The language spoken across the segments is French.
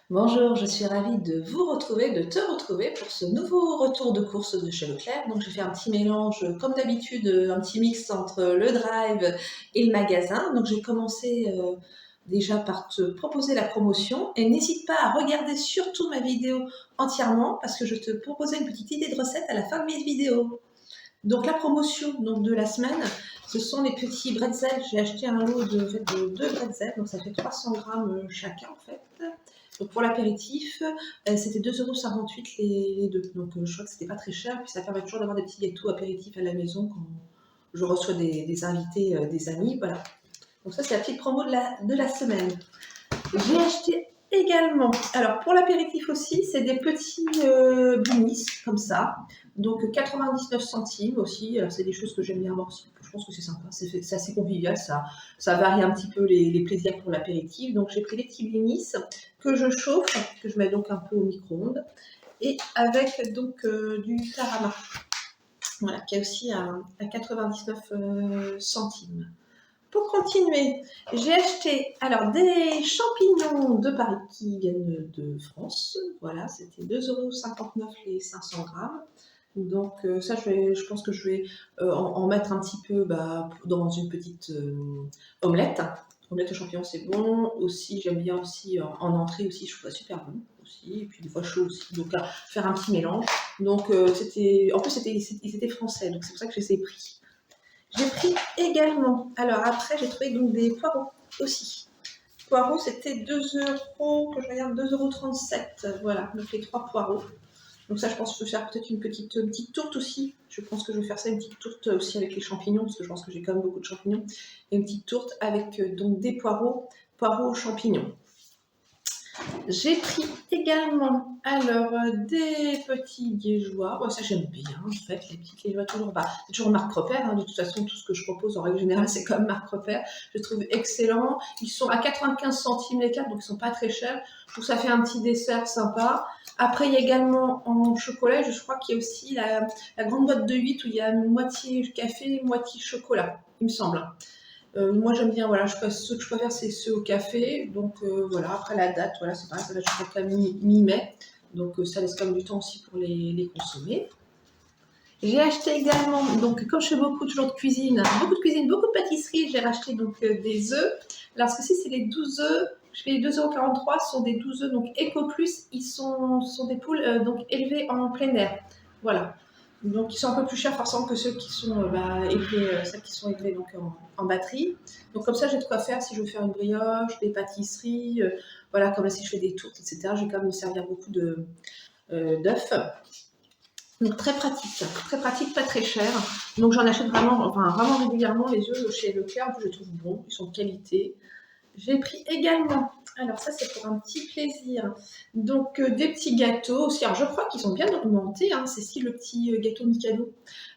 Bonjour, je suis ravie de vous retrouver, de te retrouver pour ce nouveau retour de course de chez Leclerc. Donc j'ai fait un petit mélange, comme d'habitude, un petit mix entre le drive et le magasin. Donc j'ai commencé déjà par te proposer la promotion et n'hésite pas à regarder surtout ma vidéo entièrement parce que je te proposais une petite idée de recette à la fin de mes vidéos. Donc la promotion donc, de la semaine, ce sont les petits bretzels. J'ai acheté un lot de 2 bretzels, donc ça fait 300 grammes chacun en fait. Donc pour l'apéritif, c'était 2,58 € les deux. Donc je crois que c'était pas très cher. Puis ça permet toujours d'avoir des petits gâteaux apéritifs à la maison quand je reçois des invités, des amis. Voilà. Donc ça c'est la petite promo de la semaine. J'ai acheté également, alors pour l'apéritif aussi, c'est des petits blinis comme ça. Donc 99 centimes aussi, c'est des choses que j'aime bien avoir aussi. Je pense que c'est sympa, c'est assez convivial, ça varie un petit peu les plaisirs pour l'apéritif. Donc j'ai pris des petits blinis que je chauffe, que je mets donc un peu au micro-ondes, et avec donc du tarama, voilà, qui est aussi à 99 centimes. Pour continuer, j'ai acheté alors des champignons de Paris qui viennent de France. Voilà, c'était 2,59 € les 500 grammes. Donc ça, je pense que je vais en mettre un petit peu dans une petite omelette. Omelette aux champignons, c'est bon. Aussi, j'aime bien aussi en entrée aussi, je trouve ça super bon aussi. Et puis des fois chaud aussi. Donc à faire un petit mélange. Donc en plus ils étaient français, donc c'est pour ça que je les ai pris. J'ai pris également, alors après j'ai trouvé donc des poireaux aussi. Poireaux c'était 2 €, que je regarde, 2,37 €, voilà, donc les 3 poireaux. Donc ça je pense que je peux faire peut-être une petite tourte aussi. Je pense que je vais faire ça, une petite tourte aussi avec les champignons, parce que je pense que j'ai quand même beaucoup de champignons. Et une petite tourte avec donc des poireaux aux champignons. J'ai pris également alors des petits liégeois. Ouais, ça j'aime bien en fait, les petits liégeois toujours. C'est toujours marque repère. De toute façon, tout ce que je propose en règle générale, c'est comme marque repère. Je trouve excellent. Ils sont à 95 centimes les 4, donc ils sont pas très chers. Je trouve que ça fait un petit dessert sympa. Après, il y a également en chocolat, je crois qu'il y a aussi la grande boîte de 8 où il y a moitié café, moitié chocolat, il me semble. Moi j'aime bien, voilà, ceux que je préfère c'est ceux au café. Donc voilà, après la date, voilà, c'est pareil, ça va jusqu'à mi-mai. Donc ça laisse quand même du temps aussi pour les consommer. J'ai acheté également, donc comme je fais toujours de cuisine, beaucoup de pâtisserie, j'ai racheté donc des œufs. Alors ce que c'est les 12 œufs, je fais les 2,43 €, ce sont des 12 œufs donc Eco Plus, ils sont des poules donc élevées en plein air. Voilà. Donc ils sont un peu plus chers forcément que ceux qui sont élevés, celles qui sont élevées donc en batterie. Donc comme ça j'ai de quoi faire si je veux faire une brioche, des pâtisseries, voilà, comme là si je fais des tourtes, etc. Je vais quand même me servir beaucoup d'œufs. Donc très pratique, pas très cher. Donc j'en achète vraiment régulièrement les œufs chez Leclerc, je les trouve bons, ils sont de qualité. J'ai pris également, alors ça c'est pour un petit plaisir, donc des petits gâteaux aussi. Alors je crois qu'ils ont bien augmenté, hein. C'est si le petit gâteau Mikado,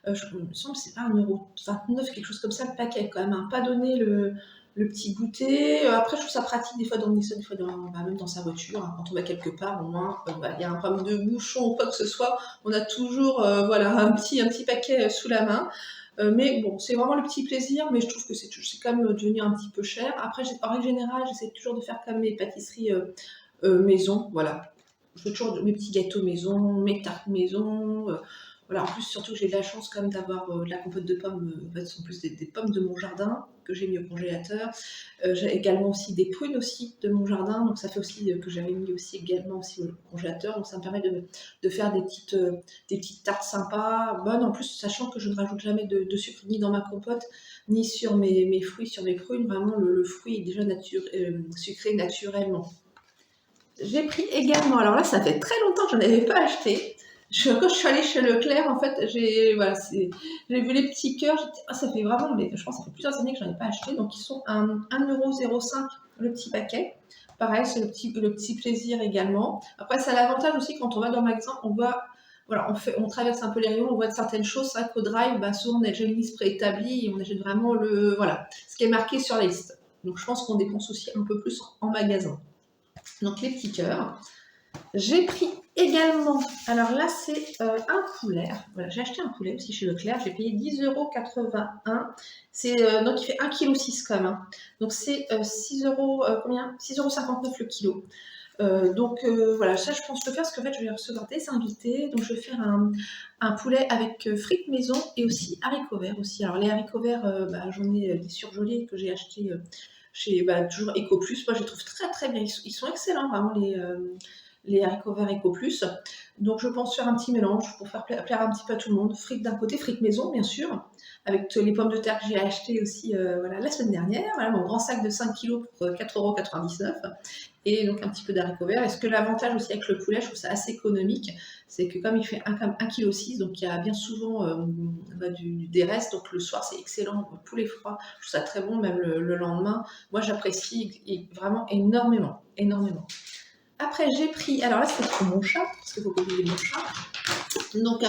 il me semble que c'est pas 1,29 €, quelque chose comme ça le paquet quand même, hein. Pas donné le petit goûter. Après je trouve ça pratique des fois d'emmener ça, des fois même dans sa voiture, hein. Quand on va quelque part, au moins il y a un problème de bouchon ou quoi que ce soit, on a toujours voilà, un petit paquet sous la main. Mais bon, c'est vraiment le petit plaisir, mais je trouve que c'est quand même devenu un petit peu cher. Après, en règle générale, j'essaie toujours de faire comme mes pâtisseries maison, voilà. Je fais toujours mes petits gâteaux maison, mes tartes maison. Voilà. En plus, surtout, j'ai de la chance quand même d'avoir de la compote de pommes. En fait, ce sont plus des pommes de mon jardin que j'ai mis au congélateur. J'ai également aussi des prunes aussi de mon jardin, donc ça fait aussi que j'avais mis aussi également aussi au congélateur. Donc ça me permet de faire des petites tartes sympas, bonnes. En plus, sachant que je ne rajoute jamais de sucre ni dans ma compote, ni sur mes fruits, sur mes prunes. Vraiment, le fruit est déjà sucré naturellement. J'ai pris également, alors là, ça fait très longtemps que je n'en avais pas acheté. Quand je suis allée chez Leclerc, en fait, j'ai vu les petits cœurs. Ça fait vraiment, je pense que ça fait plusieurs années que je n'en ai pas acheté. Donc, ils sont à 1,05 € le petit paquet. Pareil, c'est le petit plaisir également. Après, ça a l'avantage aussi, quand on va dans le magasin, on voit, voilà, on traverse un peu les rayons, on voit certaines choses. C'est vrai qu'au drive, souvent, on a déjà une liste préétablie et on achète vraiment voilà, ce qui est marqué sur la liste. Donc, je pense qu'on dépense aussi un peu plus en magasin. Donc les petits cœurs. J'ai pris également, alors là c'est un poulet. Voilà, j'ai acheté un poulet aussi chez Leclerc. J'ai payé 10,81 €. Donc il fait 1,6 kg quand même, hein. Donc c'est 6 € combien 6,59 € le kilo. Voilà, ça je pense le faire parce qu'en fait je vais recevoir des invités, donc je vais faire un poulet avec frites maison et aussi haricots verts aussi. Alors les haricots verts, j'en ai des surgelés que j'ai achetés chez toujours Eco Plus. Moi je les trouve très très bien, ils sont excellents vraiment les haricots verts Eco Plus. Donc je pense faire un petit mélange pour faire plaire un petit peu à tout le monde. Frites d'un côté, frites maison bien sûr, avec les pommes de terre que j'ai achetées aussi voilà, la semaine dernière. Voilà, mon grand sac de 5 kilos pour 4,99 €. Et donc un petit peu d'haricots verts. Et ce que l'avantage aussi avec le poulet, je trouve ça assez économique, c'est que comme il fait 1,6 kg, donc il y a bien souvent des restes, donc le soir c'est excellent, poulet froid, je trouve ça très bon, même le lendemain. Moi j'apprécie vraiment énormément, énormément. Après j'ai pris, alors là c'est pour mon chat, parce qu'il faut pas oublier mon chat. Donc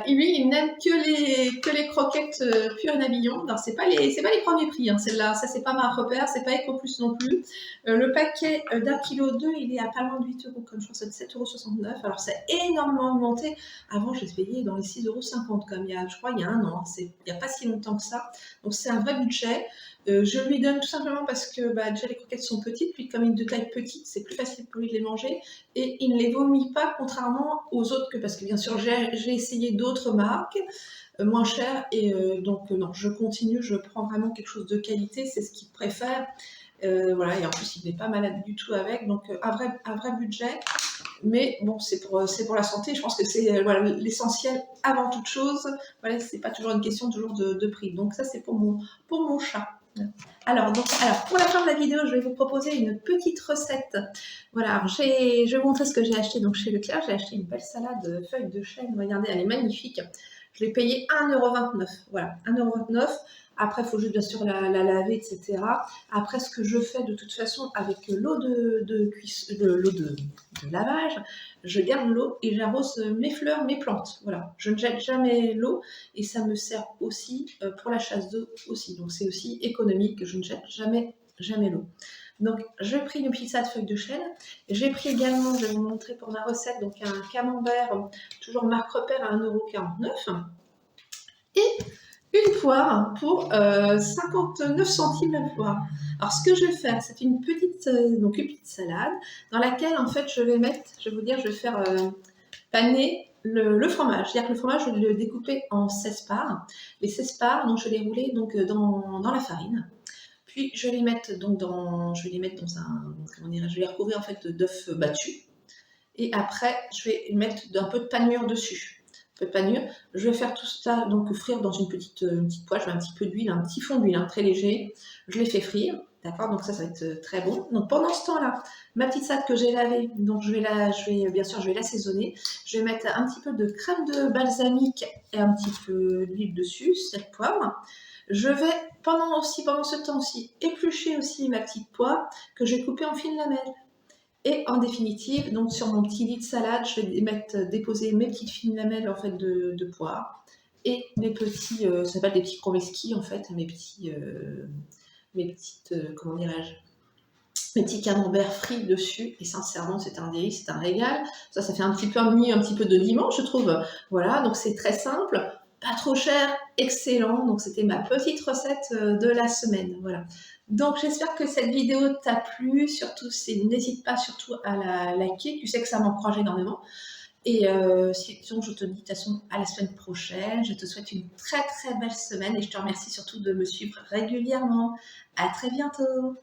lui, il n'aime que les croquettes pures et navillon. Alors c'est pas les premiers prix, hein, celle-là. Ça c'est pas ma repère, c'est pas Eco Plus non plus. Le paquet d'1,2 kg, il est à pas loin de 8 €, comme je crois que c'est 7,69 €. Alors ça a énormément augmenté. Avant, je les payais dans les 6,50 € comme je crois il y a un an. Il n'y a pas si longtemps que ça. Donc c'est un vrai budget. Je lui donne tout simplement parce que déjà les croquettes sont petites, puis comme il est de taille petite, c'est plus facile pour lui de les manger. Et il ne les vomit pas, contrairement aux autres, parce que bien sûr j'ai essayé d'autres marques moins chères, et non, je continue, je prends vraiment quelque chose de qualité, c'est ce qu'il préfère. Voilà, et en plus il n'est pas malade du tout avec, donc un vrai budget. Mais bon, c'est pour la santé, je pense que c'est voilà, l'essentiel avant toute chose. Voilà, c'est pas toujours une question toujours de prix. Donc ça c'est pour mon chat. Alors, pour la fin de la vidéo, je vais vous proposer une petite recette. Voilà, alors je vais vous montrer ce que j'ai acheté donc, chez Leclerc. J'ai acheté une belle salade feuilles de chêne. Regardez, elle est magnifique. Je l'ai payée 1,29 €. Voilà, 1,29 €. Après, il faut juste bien sûr la laver, etc. Après, ce que je fais de toute façon avec l'eau l'eau de lavage, je garde l'eau et j'arrose mes fleurs, mes plantes. Voilà, je ne jette jamais l'eau et ça me sert aussi pour la chasse d'eau aussi. Donc c'est aussi économique, je ne jette jamais l'eau. Donc j'ai pris une pizza de feuilles de chêne. J'ai pris également, je vais vous montrer pour ma recette, donc un camembert, toujours marque Repère à 1,49 €. Et une poire pour 59 centimes la poire. Alors ce que je vais faire, c'est une petite salade dans laquelle en fait je vais faire paner le fromage. C'est-à-dire que le fromage, je vais le découper en 16 parts. Les 16 parts, donc je vais les rouler dans la farine. Puis je vais les mettre je vais les recouvrir en fait d'œufs battus. Et après, je vais mettre un peu de panure dessus. Un peu de panure. Je vais faire tout ça donc frire dans une petite poêle. Je mets un petit peu d'huile, un petit fond d'huile très léger. Je les fais frire. D'accord, donc ça va être très bon. Donc pendant ce temps-là, ma petite salade que j'ai lavée, donc bien sûr, je vais l'assaisonner. Je vais mettre un petit peu de crème de balsamique et un petit peu d'huile dessus, sel, poivre. Je vais pendant ce temps aussi éplucher aussi ma petite poire que j'ai coupée en fines lamelles. Et en définitive, donc sur mon petit lit de salade, je vais déposer mes petites fines lamelles en fait de poire et mes petits, ça s'appelle des petits chromeski en fait, comment dirais-je, mes petits camemberts frits dessus. Et sincèrement, c'est un délice, c'est un régal. Ça fait un petit peu un petit peu de dimanche, je trouve. Voilà, donc c'est très simple, pas trop cher, excellent. Donc c'était ma petite recette de la semaine. Voilà. Donc j'espère que cette vidéo t'a plu. Surtout, n'hésite pas surtout à la liker. Tu sais que ça m'encourage énormément. Et sinon, je te dis de toute façon à la semaine prochaine. Je te souhaite une très très belle semaine et je te remercie surtout de me suivre régulièrement. À très bientôt.